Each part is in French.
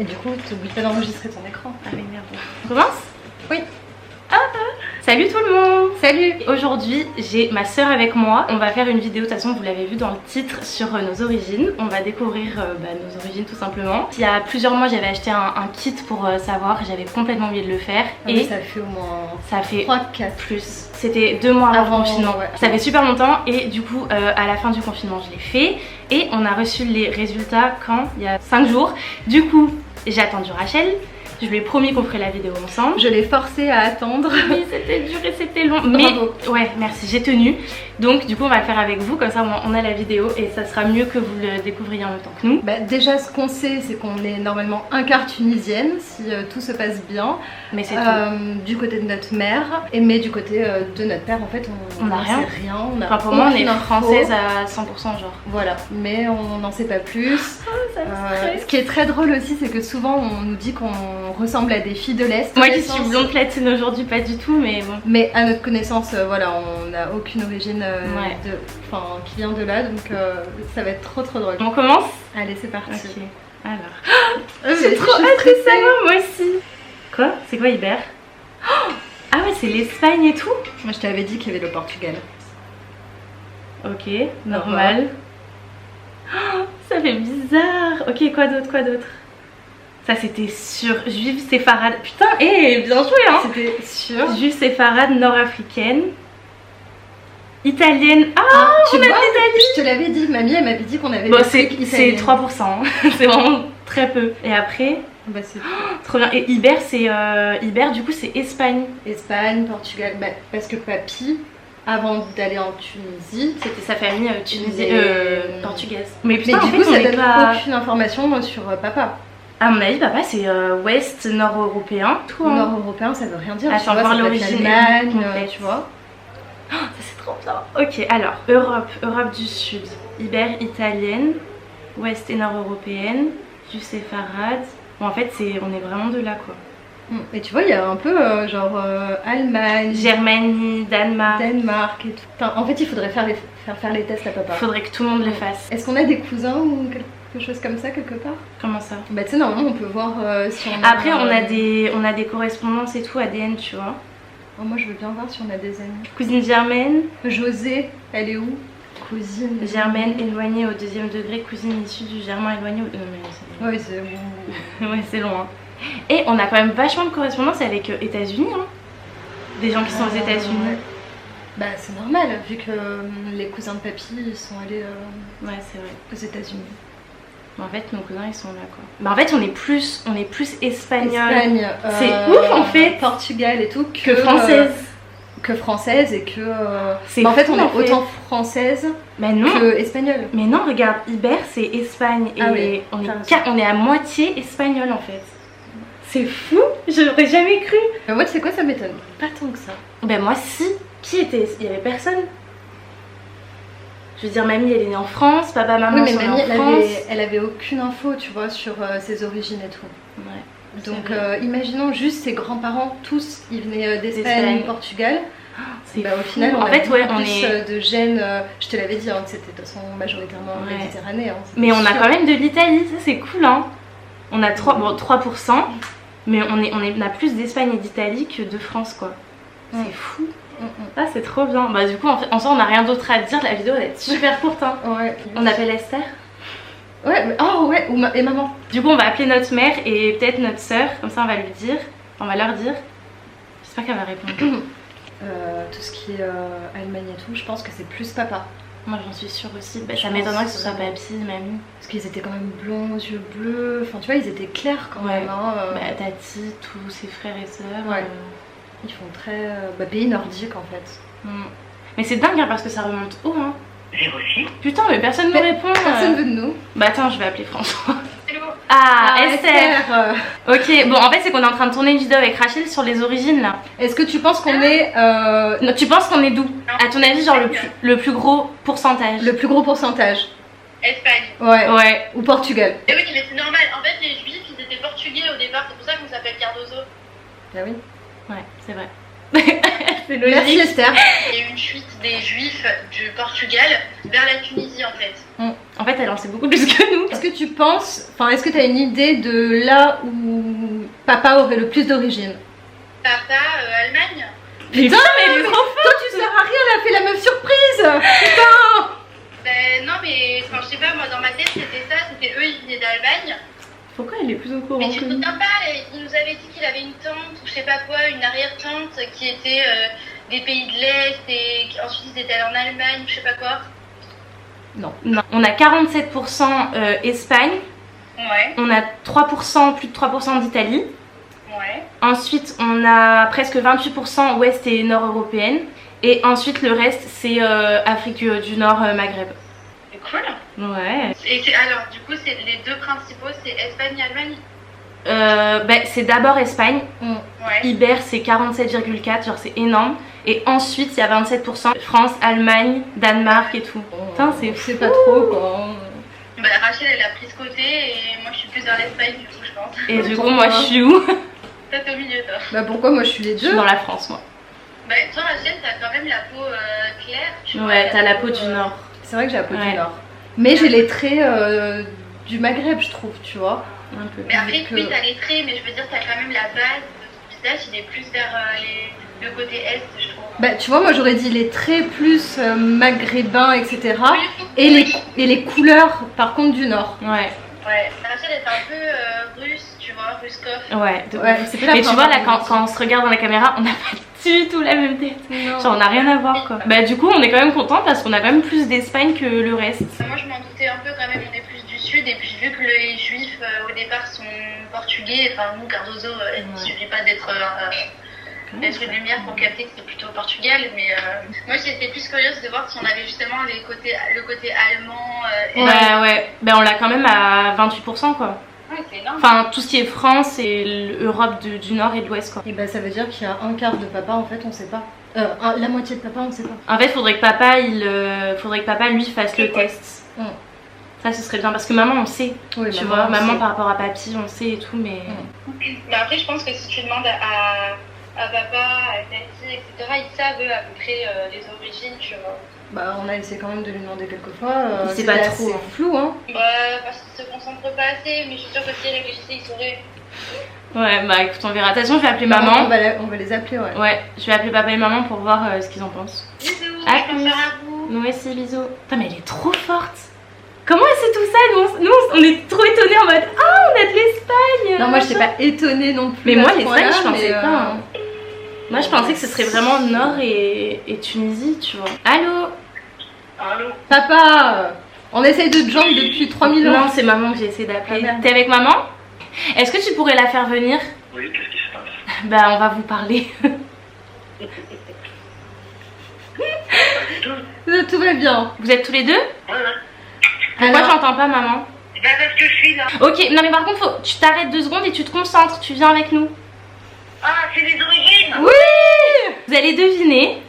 Et du coup, t'oublies pas d'enregistrer ton écran. Ah oui, merde. On commence? Oui. Salut tout le monde. Salut. Aujourd'hui, j'ai ma soeur avec moi. On va faire une vidéo, de toute façon vous l'avez vu dans le titre, sur nos origines. On va découvrir nos origines tout simplement. Il y a plusieurs mois, j'avais acheté un kit pour savoir. J'avais complètement oublié de le faire. Et ça fait au moins ça fait 3-4 plus. C'était 2 mois avant le confinement. Ouais. Ça fait super longtemps et du coup à la fin du confinement je l'ai fait. Et on a reçu les résultats quand? Il y a 5 jours. Du coup j'ai attendu Rachel. Je lui ai promis qu'on ferait la vidéo ensemble. Je l'ai forcé à attendre. Oui, c'était dur et c'était long. Bravo. Mais ouais, merci, j'ai tenu. Donc du coup on va le faire avec vous, comme ça on a la vidéo et ça sera mieux que vous le découvriez en même temps que nous. Bah, déjà ce qu'on sait c'est qu'on est normalement un quart tunisienne si tout se passe bien. Mais c'est tout. Du côté de notre mère. Mais du côté de notre père en fait on n'a rien. Sait rien. On a enfin pour moi on est française à 100% genre. Voilà, mais on n'en sait pas plus. Oh, ça me stresse. Ce qui est très drôle aussi c'est que souvent on nous dit qu'on ressemble à des filles de l'Est. Moi qui suis blonde platine aujourd'hui pas du tout mais bon. Mais à notre connaissance voilà on n'a aucune origine qui vient de là donc ça va être trop drôle. On commence? Allez c'est parti. Ok, alors. J'ai trop hâte de savoir moi aussi. Quoi? C'est quoi Iber? Ah ouais c'est l'Espagne et tout? Moi je t'avais dit qu'il y avait le Portugal. Ok, normal. Oh, ça fait bizarre. Ok, quoi d'autre? Ça c'était sûr. Juive séfarade. Putain, bien joué hein. C'était sûr. Juive séfarade nord-africaine. Italienne. Tu vois, je te l'avais dit. Mamie elle m'avait dit qu'on avait. Bon, c'est 3%. Hein. C'est vraiment très peu. Et après. Bah c'est trop bien. Et Iber, c'est Iber du coup c'est Espagne. Espagne, Portugal. Bah, parce que papy, avant d'aller en Tunisie, c'était sa famille portugaise. Mais putain, du coup ça donne aucune information sur papa. À mon avis, papa c'est ouest nord-européen. Nord-européen, ça veut rien dire. Ah, tu vois, c'est l'origine Allemagne, tu vois. Oh, ça c'est trop bien. Ok, alors Europe du Sud, Iber italienne, ouest et nord-européenne, du séfarade. Bon, en fait, on est vraiment de là quoi. Et tu vois, il y a un peu Allemagne, Germanie, Danemark et tout. Enfin, en fait, il faudrait faire les tests à papa. Il faudrait que tout le monde le fasse. Est-ce qu'on a des cousins ou quelque chose comme ça quelque part? Comment ça? Bah tu sais, normalement on peut voir si on a... Après on a des correspondances et tout ADN tu vois. Oh, moi je veux bien voir si on a des amis. Cousine germaine. José, elle est où? Cousine germaine éloignée au 2e degré, cousine issue du germain éloigné au... Oui c'est... Ouais c'est long hein. Et on a quand même vachement de correspondance avec États-Unis hein. Des gens qui sont aux États-Unis. Ouais. Bah c'est normal vu que les cousins de papy ils sont allés ouais c'est vrai aux États-Unis. En fait nos cousins ils sont là quoi. Bah en fait on est plus espagnol. Espagne, c'est ouf en fait. Portugal et tout que française. Que française et que... en fait on est autant française que espagnole. Mais non regarde Iber c'est Espagne et oui, on est à moitié espagnol en fait. C'est fou, je l'aurais jamais cru. Moi tu sais quoi, ça m'étonne pas tant que ça. Ben moi si. Qui était? Il y avait personne. Je veux dire mamie elle est née en France, papa maman sont nés en France. Elle avait aucune info tu vois sur ses origines et tout. Ouais. Donc imaginons juste ses grands-parents tous ils venaient d'Espagne, Portugal. Au final on a plus de gènes, je te l'avais dit hein, que c'était de toute façon majoritairement méditerranéen. Hein, mais on a quand même de l'Italie, ça c'est cool hein. On a 3%, mais on a plus d'Espagne et d'Italie que de France quoi. C'est fou. Ah c'est trop bien. Bah du coup en soi on n'a rien d'autre à dire, la vidéo va être super courte hein. Ouais. On appelle Esther. Ouais, et maman. Du coup on va appeler notre mère et peut-être notre soeur, comme ça on va lui dire, on va leur dire. J'espère qu'elle va répondre. Tout ce qui est Allemagne et tout, je pense que c'est plus papa. Moi j'en suis sûre aussi, ça m'étonnerait que ce soit papy, mamie. Parce qu'ils étaient quand même blonds, yeux bleus, enfin tu vois ils étaient clairs quand même hein, tati, tous ses frères et sœurs. Ils font très pays nordique en fait. Mais c'est dingue hein, parce que ça remonte haut hein. 06. Putain mais personne ne répond. Personne veut de nous. Bah attends je vais appeler François. Hello. Esther. Ok bon en fait c'est qu'on est en train de tourner une vidéo avec Rachel sur les origines là. Est-ce que tu penses qu'on est non, tu penses qu'on est d'où? À ton avis genre le plus gros pourcentage? Le plus gros pourcentage. Espagne. Ouais. Ou Portugal. Et oui mais c'est normal, en fait les juifs ils étaient portugais au départ, c'est pour ça qu'on s'appelle Cardozo. Ah oui. Ouais c'est vrai. c'est logique. Merci Esther. Il y a eu une fuite des juifs du Portugal vers la Tunisie en fait. En fait, elle en sait beaucoup plus que nous. Est-ce que tu penses, enfin, est-ce que tu as une idée de là où papa aurait le plus d'origine? Papa, Allemagne. Putain, mais elle est trop forte. Toi, tu sers à rien, elle a fait la meuf surprise. Putain. Ben non, mais enfin, je sais pas, moi dans ma tête c'était ça, c'était eux, ils venaient d'Allemagne. Pourquoi elle est plus au courant Mais tu que te nous? souviens pas, il nous avait dit qu'il avait une tante ou je sais pas quoi, une arrière-tante qui était des pays de l'Est et ensuite ils étaient allés en Allemagne ou je sais pas quoi. Non. On a 47% Espagne, Ouais, on a 3%, plus de 3% d'Italie. ouais. Ensuite, on a presque 28% ouest et nord européenne. Et ensuite, le reste, c'est Afrique du Nord, Maghreb. C'est cool. Ouais. Et alors, du coup, c'est les deux principaux, c'est Espagne et Allemagne. C'est d'abord Espagne. Ouais. Iber, c'est 47,4, genre c'est énorme. Et ensuite, il y a 27% France, Allemagne, Danemark et tout. Putain, c'est fou. C'est pas trop quoi. Bah, Rachel, elle a pris ce côté et moi, je suis plus vers l'Espagne, du coup, je pense. Et du coup, moi, je suis où? Toi, t'es au milieu, toi. Bah pourquoi moi je suis les Je suis deux? dans la France, moi. Bah, toi, Rachel, t'as quand même la peau claire. Tu vois, Ouais, t'as la peau du Nord. C'est vrai que j'ai la peau Ouais. du Nord. Mais j'ai les traits du Maghreb, je trouve, tu vois. Un peu. Mais après, Donc, oui, t'as les traits, mais je veux dire, t'as quand même la base de ton visage, il est plus vers le côté est, je trouve. Bah tu vois, moi j'aurais dit les traits plus maghrébins, etc. Oui, Et les couleurs, par contre, du Nord. Ouais, Ouais, Rachel est un peu russe, tu vois, ruskoff. ouais. Ouais, c'est pas Mais tu vois, là, vraiment quand on se regarde dans la caméra, on n'a pas du tout la même tête. Non. Genre, on n'a rien à voir, quoi. Bah, du coup, on est quand même content parce qu'on a quand même plus d'Espagne que le reste. Moi, je m'en doutais un peu quand même, on est plus du sud, et puis vu que les juifs au départ sont portugais, enfin, nous, Cardozo, il ne suffit pas d'être une lumière pour capter que c'est plutôt Portugal, mais moi j'étais plus curieuse de voir si on avait justement le côté allemand. Ouais. Bah, on l'a quand même à 28%, quoi. Ouais, c'est énorme. Enfin, tout ce qui est France et l'Europe du Nord et de l'Ouest, quoi. Et bah ça veut dire qu'il y a un quart de papa, en fait, on sait pas. La moitié de papa, on sait pas. En fait, faudrait que papa, lui, fasse le test. Ça, ce serait bien parce que maman, on sait. Oui, Tu maman, vois, on maman sait. par rapport à papy, on sait et tout, mais. Mais après, je pense que si tu demandes à papa, à Tati, etc., ils savent eux, à peu près les origines, tu vois. Bah on a essayé quand même de lui demander quelques fois. Il sait C'était pas assez trop, hein. flou, hein. Bah, parce qu'ils se concentrent pas assez, mais je suis sûre que si ils réfléchissaient, ils sauraient. Ouais, bah écoute, on verra. De toute façon, je vais appeler On maman. va les appeler, ouais. Ouais, je vais appeler papa et maman pour voir ce qu'ils en pensent. Bisous, À je pense plus. à vous. Nous aussi, bisous. Putain, mais elle est trop forte. Comment elle sait tout ça? Nous, on est trop étonnés en mode ah, on a de l'Espagne. Non, moi je t'ai pas étonnée non plus. Mais moi, à ce l'Espagne, point-là, je pensais mais, pas. Hein. Moi, je pensais que ce serait vraiment Nord et Tunisie, tu vois. Allô? Allô? Papa, on essaye de te joindre depuis 3000 ans. Non, c'est maman que j'ai essayé d'appeler. Ah, merde. T'es avec maman? Est-ce que tu pourrais la faire venir? Oui, qu'est-ce qui se passe? Bah, on va vous parler. Pas du tout. Tout va bien. Vous êtes tous les deux? Ouais, ouais. Pourquoi Alors, j'entends pas maman? Bah, parce que je suis là. Ok, non mais par contre, tu t'arrêtes 2 secondes et tu te concentres, tu viens avec nous. Ah, c'est les origines? oui. Vous allez deviner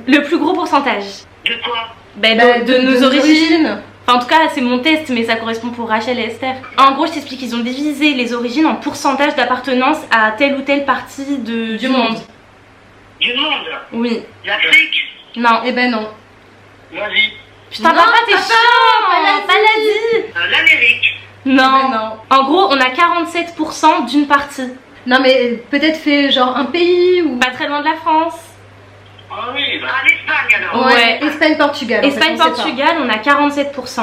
le plus gros pourcentage. De quoi? Bah, Bah, de nos origines. origines. Enfin, en tout cas, c'est mon test, mais ça correspond pour Rachel et Esther. En gros, je t'explique, ils ont divisé les origines en pourcentage d'appartenance à telle ou telle partie du monde. Du monde? Oui. L'Afrique? Non. Eh ben non. Vas-y. Putain, Non, papa, t'es papa, chiant. pas l'Asie. L'Amérique? Non. Eh ben non. En gros, on a 47% d'une partie. Non mais peut-être fait genre un pays ou... Pas très loin de la France. Ah oui, bah. Ah, l'Espagne alors? Ouais. Espagne-Portugal. en fait, Espagne, on sait pas. Portugal, on a 47%.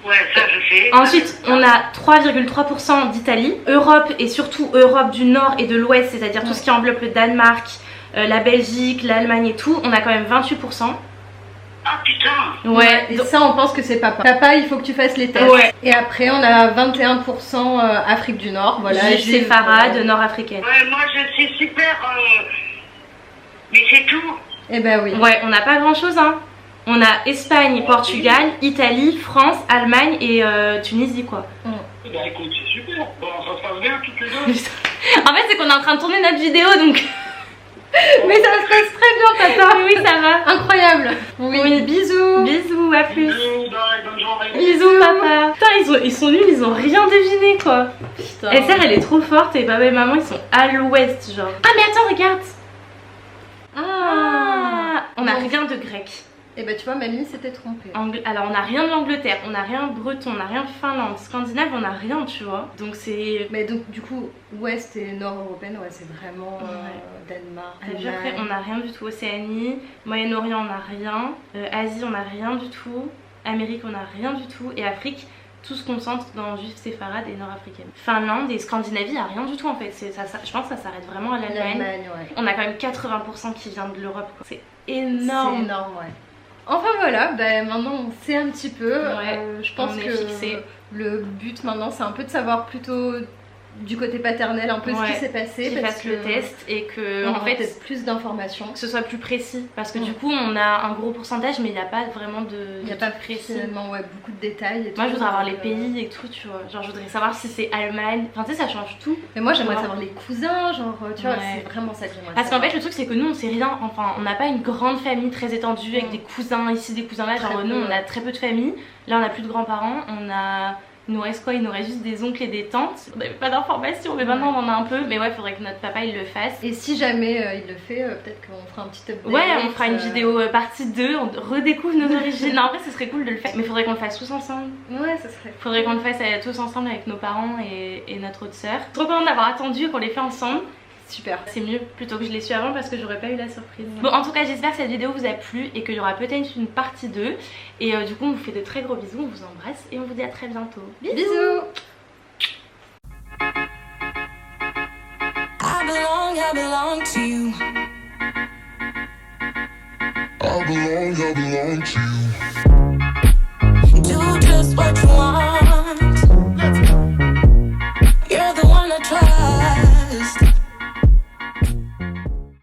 Ouais, ça je sais. Ensuite, on a 3,3% d'Italie. Europe et surtout Europe du Nord et de l'Ouest, c'est-à-dire tout ce qui enveloppe le Danemark, la Belgique, l'Allemagne et tout, on a quand même 28%. Ah putain! Ouais. Et ça, on pense que c'est papa. Papa, il faut que tu fasses les tests. Ouais. Et après, on a 21% Afrique du Nord. Voilà. Juif Juif, séfarade, nord-africaine. Ouais, moi je suis super. Mais c'est tout. Eh ben oui. Ouais, on n'a pas grand-chose, hein. On a Espagne, Portugal, Italie, France, Allemagne et Tunisie, quoi. Bah écoute, c'est super. Bon, ça se passe bien toutes les deux. En fait, c'est qu'on est en train de tourner notre vidéo, donc... Mais ça se passe très bien, papa. Oui, ça va. Incroyable. Oui. Oui. Bisous. Bisous, à plus. Bisous, bye, bonne journée. Bisous, papa. Putain, ils sont nuls, ils ont rien deviné, quoi. Putain. Esther, elle est trop forte et papa et maman, ils sont à l'ouest, genre. Ah, mais attends, regarde. Ah, On n'a rien de grec. Et bah tu vois, mamie s'était trompée. Alors on n'a rien de l'Angleterre, on n'a rien de breton, on n'a rien de Finlande, Scandinave, on n'a rien, tu vois. Donc c'est... Mais donc du coup, ouest et nord européenne, ouais, c'est vraiment Danemark, après, on n'a rien du tout. Océanie, Moyen-Orient, on n'a rien. Asie, on n'a rien du tout. Amérique, on n'a rien du tout. Et Afrique, tout se concentre dans juifs séfarades et nord-africaines. Finlande et Scandinavie, il n'y a rien du tout en fait. Je pense que ça s'arrête vraiment à l'Allemagne. Ouais. On a quand même 80% qui vient de l'Europe. C'est énorme. C'est énorme, ouais. Enfin voilà, maintenant on sait un petit peu. Je pense que le but maintenant c'est un peu de savoir plutôt du côté paternel un peu ce qui s'est passé. Qu'ils fassent le test et que en fait peut-être plus d'informations. Que ce soit plus précis. Parce que du coup on a un gros pourcentage mais il n'y a pas vraiment de... Il n'y a pas finalement beaucoup de détails. Moi je voudrais avoir les pays et tout, tu vois. Genre je voudrais savoir si c'est Allemagne. Enfin tu sais ça change tout. Mais moi j'aimerais savoir les cousins, genre tu vois, c'est vraiment ça que j'aimerais. Parce qu'en fait le truc c'est que nous on sait rien. Enfin on n'a pas une grande famille très étendue avec des cousins ici, des cousins là. Genre nous on a très peu de famille. Là on a plus de grands-parents. Il nous reste quoi? Il nous reste juste des oncles et des tantes. On n'avait pas d'informations, mais maintenant on en a un peu. Mais ouais, il faudrait que notre papa il le fasse. Et si jamais il le fait, peut-être qu'on fera un petit update. Ouais, on fera une vidéo partie 2, on redécouvre nos origines. Non, en vrai, ce serait cool de le faire. Mais il faudrait qu'on le fasse tous ensemble. Ouais, ça serait. Faudrait qu'on le fasse tous ensemble avec nos parents et notre autre sœur. Trop content d'avoir attendu qu'on les fait ensemble. Super. C'est mieux plutôt que je l'ai su avant parce que j'aurais pas eu la surprise. Bon, en tout cas, j'espère que cette vidéo vous a plu et qu'il y aura peut-être une partie 2. Et du coup, on vous fait de très gros bisous, on vous embrasse et on vous dit à très bientôt. Bisous. I belong to you. I belong to you. Do just what you want.